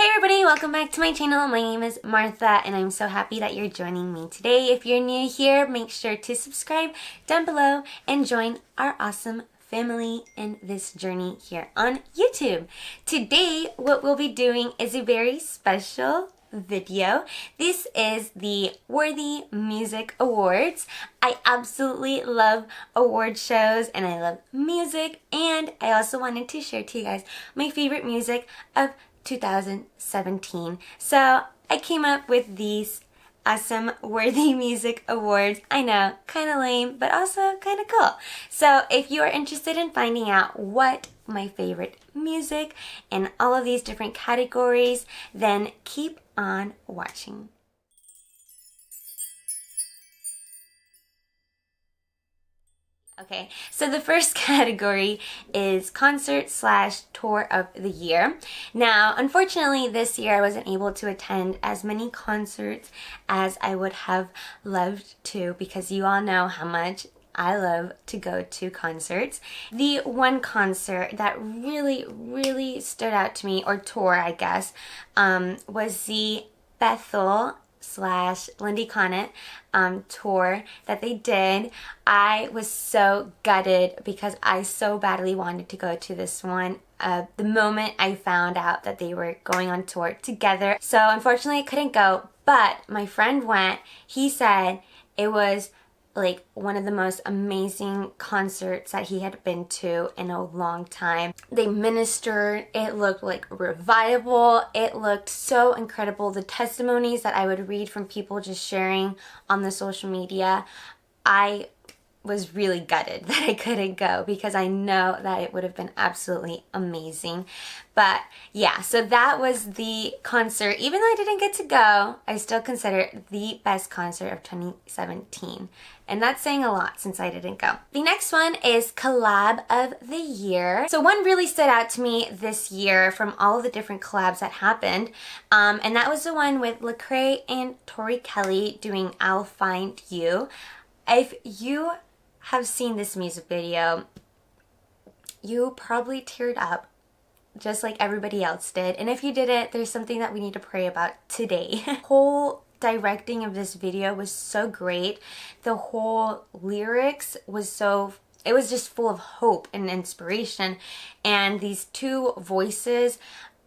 Hey everybody, welcome back to my channel. My name is Martha and I'm so happy that you're joining me today. If you're new here, make sure to subscribe down below and join our awesome family in this journey here on YouTube. Today, what we'll be doing is a very special video. This is the Worthy Music Awards. I absolutely love award shows and I love music, and I also wanted to share to you guys my favorite music of 2017. So I came up with these awesome Worthy Music Awards. I know, kind of lame, but also kind of cool. So if you are interested in finding out what my favorite music and all of these different categories, then keep on watching. Okay, so the first category is concert slash tour of the year. Now, unfortunately, this year I wasn't able to attend as many concerts as I would have loved to, because you all know how much I love to go to concerts. The one concert that really stood out to me, or tour I guess, was the Bethel slash Linde Client tour that they did. I was so gutted because I so badly wanted to go to this one the moment I found out that they were going on tour together. So unfortunately I couldn't go, but my friend went. He said it was like one of the most amazing concerts that he had been to in a long time. They ministered, it looked like revival, it looked so incredible. The testimonies that I would read from people just sharing on the social media, I was really gutted that I couldn't go because I know that it would have been absolutely amazing. But yeah, so that was the concert. Even though I didn't get to go, I still consider it the best concert of 2017. And that's saying a lot since I didn't go. The next one is Collab of the Year. So one really stood out to me this year from all of the different collabs that happened. And that was the one with Lecrae and Tori Kelly doing I'll Find You. If you have seen this music video, you probably teared up just like everybody else did. And if you didn't, there's something that we need to pray about today. The whole directing of this video was so great. The whole lyrics was it was just full of hope and inspiration. And these two voices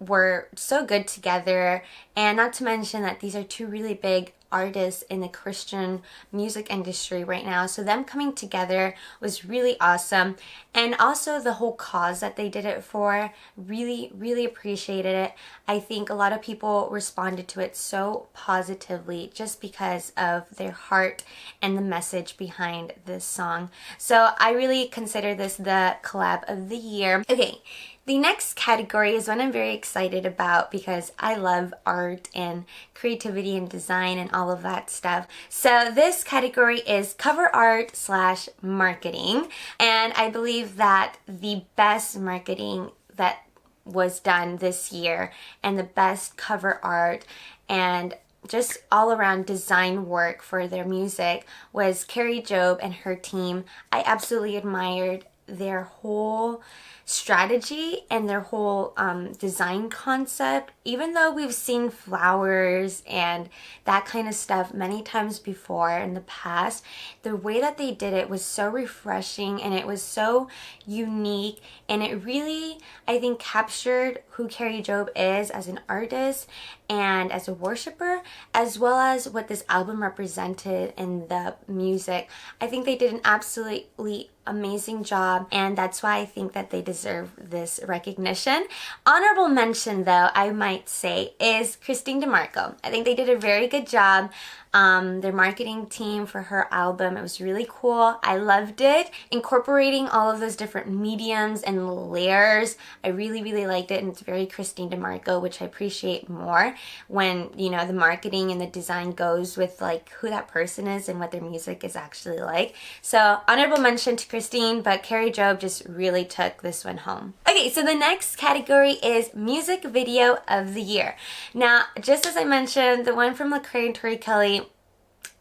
were so good together. And not to mention that these are two really big artists in the Christian music industry right now, so them coming together was really awesome. And also the whole cause that they did it for, really appreciated it. I think a lot of people responded to it so positively just because of their heart and the message behind this song. So I really consider this the collab of the year. Okay, the next category is one I'm very excited about because I love art and creativity and design and all of that stuff. So this category is cover art slash marketing. And I believe that the best marketing that was done this year and the best cover art and just all around design work for their music was Carrie Job and her team. I absolutely admired their whole strategy and their whole design concept. Even though we've seen flowers and that kind of stuff many times before in the past, the way that they did it was so refreshing and it was so unique, and it really, I think, captured who Carrie Job is as an artist and as a worshiper, as well as what this album represented in the music. I think they did an absolutely amazing job, and that's why I think that they deserve this recognition. Honorable mention, though, I might say, is Christine DeMarco. I think they did a very good job. Their marketing team for her album, it was really cool. I loved it. Incorporating all of those different mediums and layers, I really liked it, and it's very Christine DeMarco, which I appreciate more when, you know, the marketing and the design goes with like who that person is and what their music is actually like. So honorable mention to Christine, but Carrie Job just really took this one home. Okay, so the next category is music video of the year. Now, just as I mentioned, the one from Lecrae and Tori Kelly,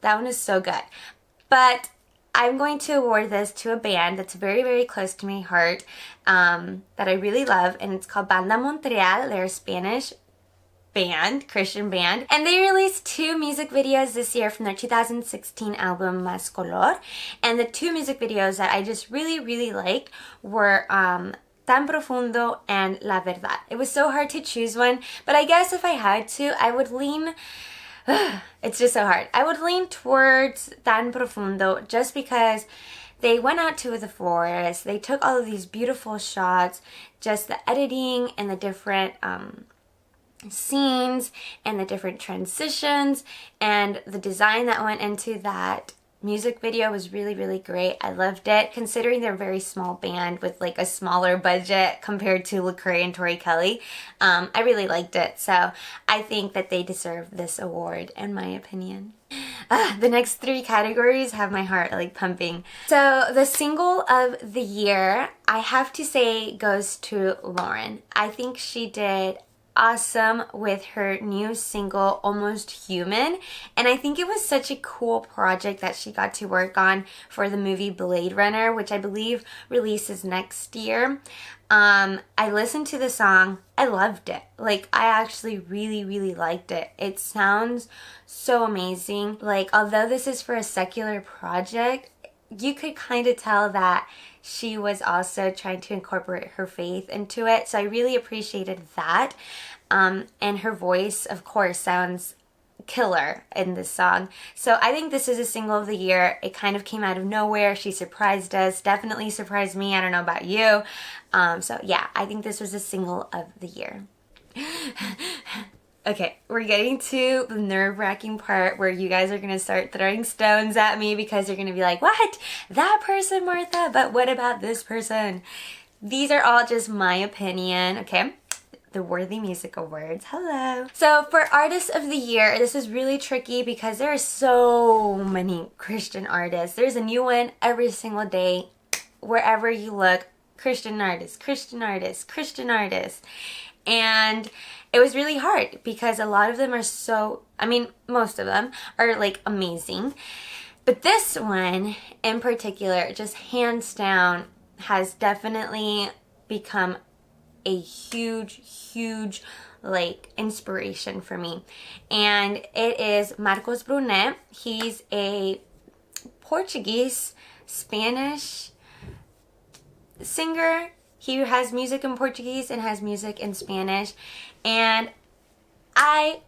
that one is so good. But I'm going to award this to a band that's very close to my heart, that I really love, and it's called Banda Montreal. They're a Spanish band, Christian band, and they released 2 music videos this year from their 2016 album Más Color, and the 2 music videos that I just really liked were Tan Profundo and La Verdad. It was so hard to choose one, but I guess if I had to, I would lean it's just so hard. I would lean towards Tan Profundo just because they went out to the forest, they took all of these beautiful shots, just the editing and the different scenes and the different transitions and the design that went into that music video was really great. I loved it, considering they're a very small band with like a smaller budget compared to Lecrae and Tori Kelly. I really liked it, so I think that they deserve this award in my opinion. The next 3 categories have my heart like pumping. So the single of the year, I have to say, goes to Lauren. I think she did awesome with her new single Almost Human, and I think it was such a cool project that she got to work on for the movie Blade Runner, which I believe releases next year. I listened to the song, I loved it. Like, I actually really liked it. It sounds so amazing. Like, although this is for a secular project, you could kind of tell that she was also trying to incorporate her faith into it. So I really appreciated that. And her voice, of course, sounds killer in this song. So I think this is a single of the year. It kind of came out of nowhere. She surprised us, definitely surprised me. I don't know about you. So yeah, I think this was a single of the year. Okay, we're getting to the nerve-wracking part where you guys are going to start throwing stones at me because you're going to be like, what? That person, Martha? But what about this person? These are all just my opinion, okay? The Worthy Music Awards. Hello. So for Artist of the Year, this is really tricky because there are so many Christian artists. There's a new one every single day. Wherever you look, Christian artists, Christian artists, Christian artists. And it was really hard because a lot of them are so, I mean, most of them are like amazing. But this one in particular, just hands down, has definitely become a huge like inspiration for me. And it is Marcos Brunet. He's a Portuguese, Spanish singer. He has music in Portuguese and has music in Spanish, and I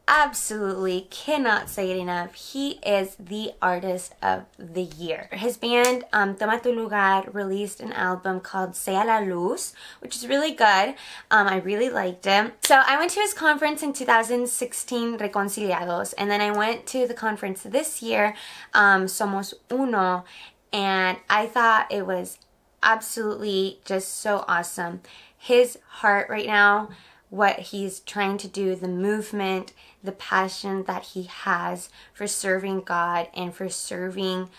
absolutely cannot say it enough. He is the artist of the year. His band, Toma Tu Lugar, released an album called Sea la Luz, which is really good. I really liked it. So I went to his conference in 2016, Reconciliados, and then I went to the conference this year, Somos Uno, and I thought it was absolutely just so awesome. His heart right now, what he's trying to do, the movement, the passion that he has for serving God and for serving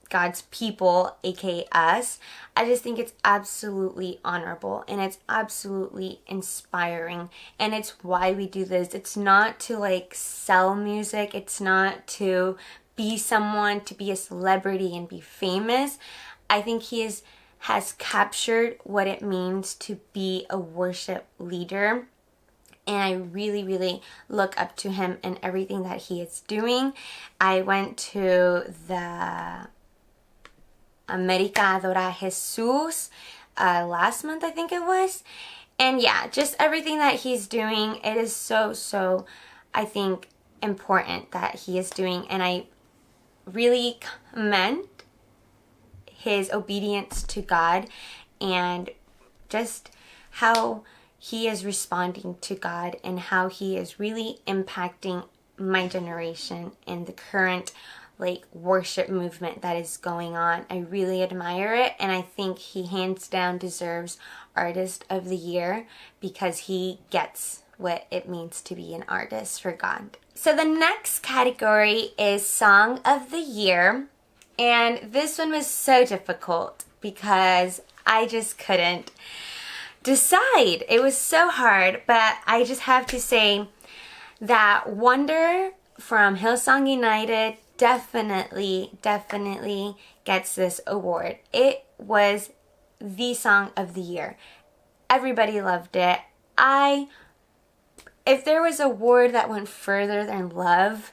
God's people, aka us, I just think it's absolutely honorable and it's absolutely inspiring, and it's why we do this. It's not to like sell music, it's not to be someone, to be a celebrity and be famous. I think he has captured what it means to be a worship leader, and I really look up to him and everything that he is doing. I went to the America Adora Jesus last month, I think it was, and yeah, just everything that he's doing, it is so I think important that he is doing, and I really commend his obedience to God and just how he is responding to God and how he is really impacting my generation in the current like worship movement that is going on. I really admire it, and I think he hands down deserves Artist of the Year because he gets what it means to be an artist for God. So the next category is Song of the Year. And this one was so difficult because I just couldn't decide. It was so hard, but I just have to say that Wonder from Hillsong United definitely gets this award. It was the song of the year. Everybody loved it. I if there was a word that went further than love,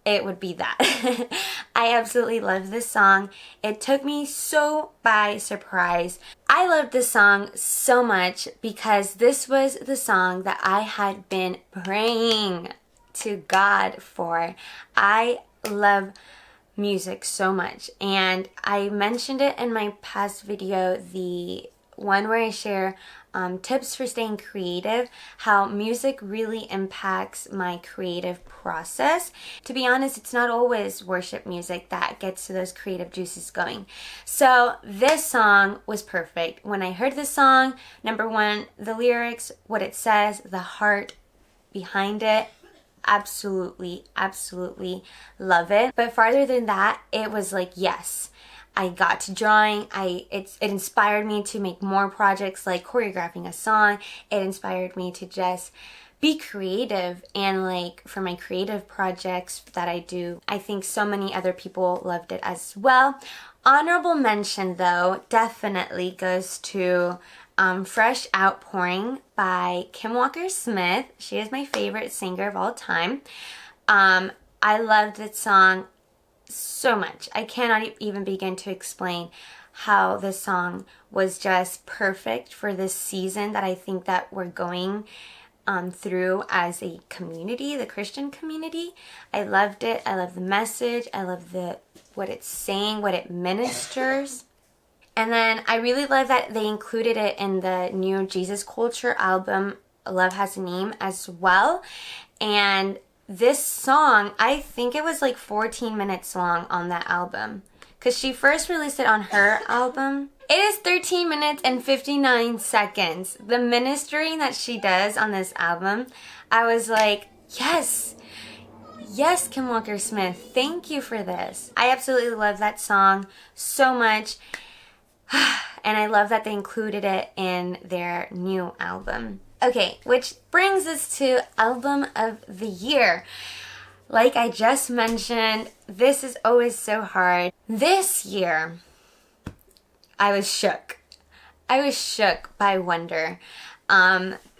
it would be that. I absolutely love this song. It took me so by surprise. I loved this song so much because this was the song that I had been praying to God for. I love music so much, and I mentioned it in my past video, the one where I share tips for staying creative, how music really impacts my creative process. To be honest, it's not always worship music that gets to those creative juices going. So this song was perfect. When I heard this song, number one, the lyrics, what it says, the heart behind it, absolutely love it. But farther than that, it was like, yes, I got to drawing. It inspired me to make more projects like choreographing a song. It inspired me to just be creative, and like for my creative projects that I do, I think so many other people loved it as well. Honorable mention though definitely goes to Fresh Outpouring by Kim Walker-Smith. She is my favorite singer of all time. I loved this song so much. I cannot even begin to explain how this song was just perfect for this season that I think that we're going through as a community, the Christian community. I loved it. I love the message. I love what it's saying, what it ministers. And then I really love that they included it in the new Jesus Culture album, Love Has a Name, as well. And this song, I think it was like 14 minutes long on that album, because she first released it on her album. It is 13 minutes and 59 seconds. The ministering that she does on this album, I was like, yes, Kim Walker-Smith, thank you for this. I absolutely love that song so much. And I love that they included it in their new album. Okay, which brings us to Album of the Year. Like I just mentioned, this is always so hard. This year, I was shook. I was shook by Wonder.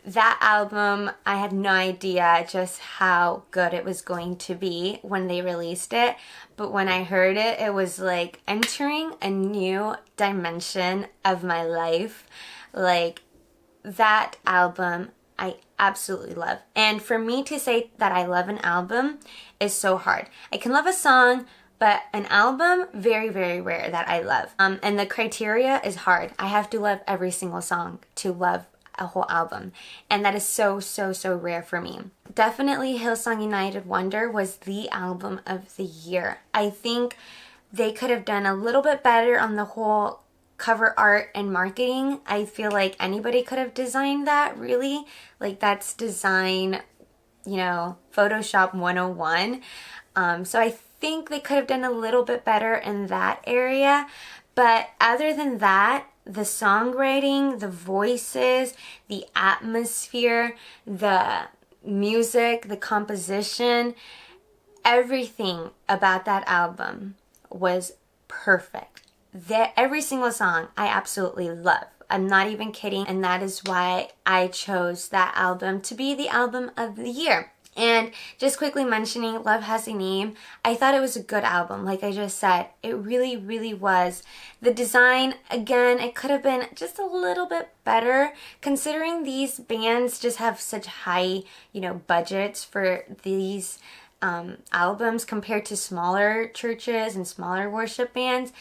That album, I had no idea just how good it was going to be when they released it. But when I heard it, it was like entering a new dimension of my life. Like, that album, I absolutely love. And for me to say that I love an album is so hard. I can love a song, but an album, very rare that I love. And the criteria is hard. I have to love every single song to love a whole album, and that is so rare for me. Definitely Hillsong United Wonder was the album of the year. I think they could have done a little bit better on the whole cover art and marketing. I feel like anybody could have designed that, really. Like, that's design, Photoshop 101. So I think they could have done a little bit better in that area. But other than that, the songwriting, the voices, the atmosphere, the music, the composition, everything about that album was perfect. Every single song I absolutely love. I'm not even kidding, and that is why I chose that album to be the album of the year. And just quickly mentioning Love Has a Name, I thought it was a good album. Like I just said, it really was. The design, again, it could have been just a little bit better, considering these bands just have such high, budgets for these albums compared to smaller churches and smaller worship bands.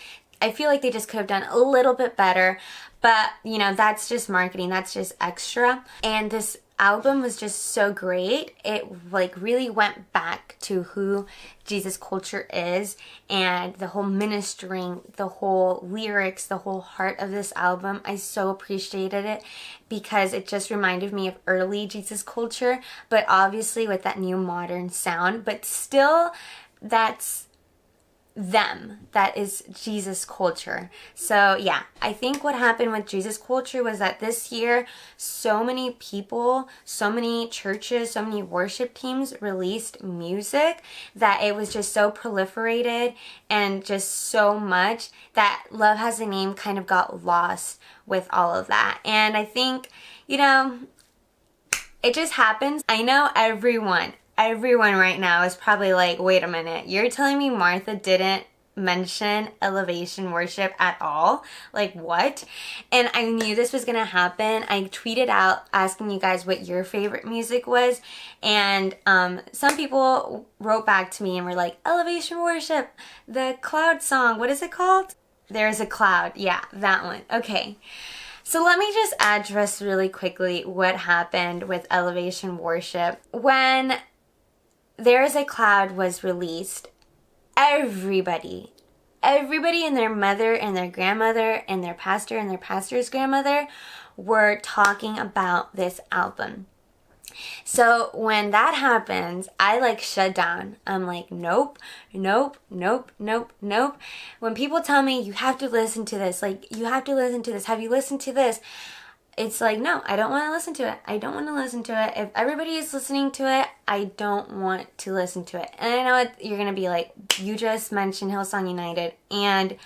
I feel like they just could have done a little bit better, but that's just marketing, that's just extra. And this album was just so great. It really went back to who Jesus Culture is, and the whole ministering, the whole lyrics, the whole heart of this album. I so appreciated it because it just reminded me of early Jesus Culture, but obviously with that new modern sound, but still that's them. That is Jesus Culture. So yeah, I think what happened with Jesus Culture was that this year so many people, so many churches, so many worship teams released music that it was just so proliferated and just so much that Love Has a Name kind of got lost with all of that. And I think, It just happens. I know everyone right now is probably like, wait a minute, you're telling me Martha didn't mention elevation worship at all? Like, what? And I knew this was gonna happen. I tweeted out asking you guys what your favorite music was, and some people wrote back to me and were like, elevation worship, the cloud song, what is it called? There's a Cloud. Yeah, that one. Okay. So let me just address really quickly what happened with elevation worship. When There Is a Cloud was released, everybody and their mother and their grandmother and their pastor and their pastor's grandmother were talking about this album. So when that happens, I like shut down. I'm like, nope, nope, nope, nope, nope. When people tell me you have to listen to this, like, you have to listen to this, have you listened to this? It's like, no, I don't want to listen to it. I don't want to listen to it. If everybody is listening to it, I don't want to listen to it. And I know you're going to be like, you just mentioned Hillsong United and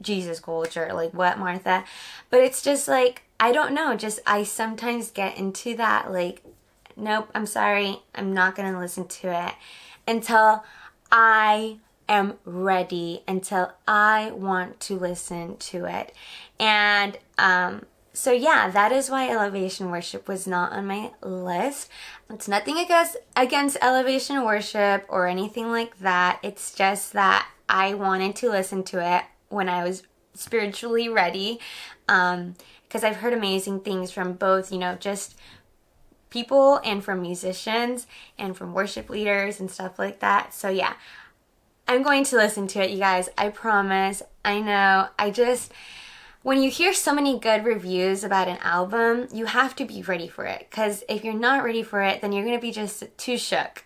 Jesus Culture. Like, what, Martha? But it's just like, I don't know. Just, I sometimes get into that, like, nope, I'm sorry. I'm not going to listen to it until I am ready, until I want to listen to it. And, so yeah, that is why elevation worship was not on my list. It's nothing against elevation worship or anything like that. It's just that I wanted to listen to it when I was spiritually ready. Because I've heard amazing things from both, you know, just people and from musicians and from worship leaders and stuff like that. So yeah, I'm going to listen to it, you guys. I promise. I know. When you hear so many good reviews about an album, you have to be ready for it. Because if you're not ready for it, then you're going to be just too shook.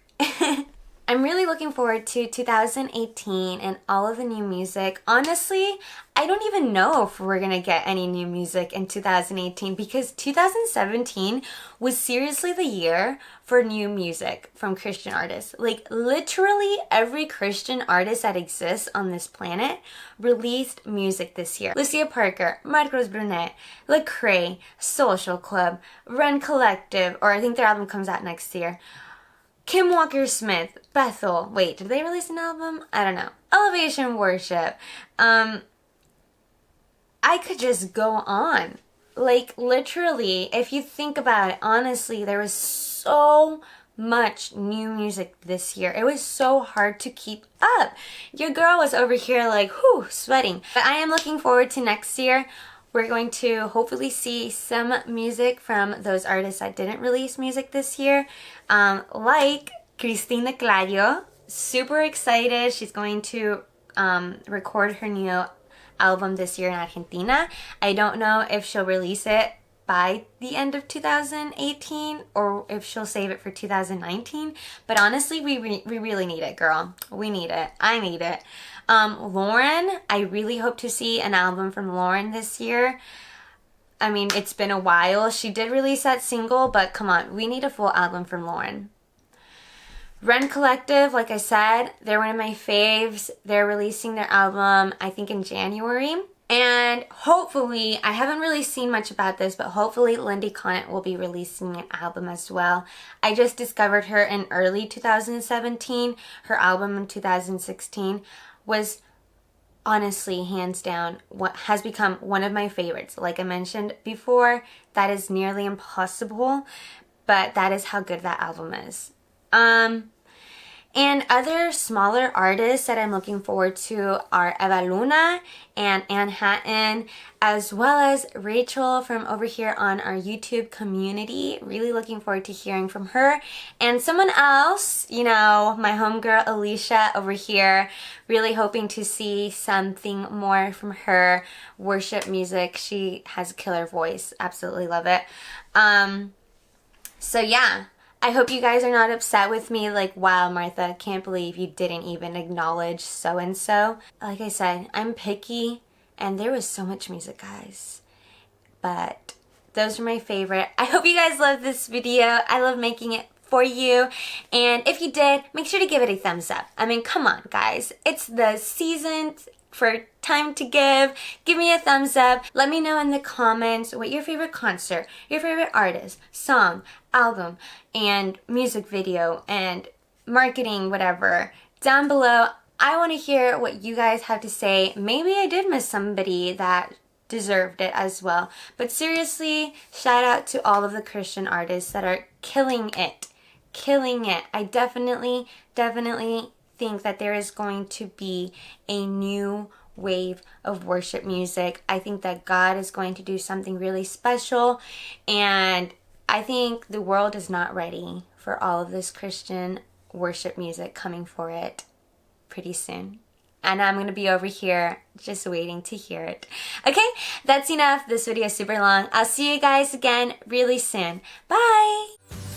I'm really looking forward to 2018 and all of the new music. Honestly, I don't even know if we're going to get any new music in 2018 because 2017 was seriously the year for new music from Christian artists. Like, literally every Christian artist that exists on this planet released music this year. Lucia Parker, Marcos Brunet, Lecrae, Social Club, Run Collective, or I think their album comes out next year. Kim Walker-Smith, Bethel. Wait, did they release an album? I don't know. Elevation Worship. I could just go on. Like, literally, if you think about it, honestly, there was so much new music this year. It was so hard to keep up. Your girl was over here like, whew, sweating. But I am looking forward to next year. We're going to hopefully see some music from those artists that didn't release music this year, like Cristina Clario. Super excited. She's going to record her new album this year in Argentina. I don't know if she'll release it by the end of 2018 or if she'll save it for 2019. But honestly, we really need it, girl. We need it. I need it. Lauren, I really hope to see an album from Lauren this year. I mean, it's been a while. She did release that single, but come on, we need a full album from Lauren. Run Collective, like I said, they're one of my faves. They're releasing their album, I think, in January. And hopefully, I haven't really seen much about this, but hopefully Linde Client will be releasing an album as well. I just discovered her in early 2017. Her album in 2016 was honestly, hands down, what has become one of my favorites. Like I mentioned before, that is nearly impossible, but that is how good that album is. And other smaller artists that I'm looking forward to are Eva Luna and Anne Hatton, as well as Rachel from over here on our YouTube community. Really looking forward to hearing from her. And someone else, you know, my homegirl Alicia over here, really hoping to see something more from her. Worship music. She has a killer voice. Absolutely love it. So yeah. I hope you guys are not upset with me, like, wow, Martha, can't believe you didn't even acknowledge so-and-so. Like I said, I'm picky, and there was so much music, guys. But those are my favorite. I hope you guys love this video. I love making it for you. And if you did, make sure to give it a thumbs up. I mean, come on, guys. It's the season. for time to give me a thumbs up. Let me know in the comments what your favorite concert, your favorite artist, song, album, and music video, and marketing, whatever, down below. I want to hear what you guys have to say. Maybe I did miss somebody that deserved it as well. But seriously, shout out to all of the Christian artists that are killing it. Killing it. I definitely think that there is going to be a new wave of worship music. I think that God is going to do something really special, and I think the world is not ready for all of this Christian worship music coming for it pretty soon. And I'm going to be over here just waiting to hear it. Okay, that's enough. This video is super long. I'll see you guys again really soon. Bye!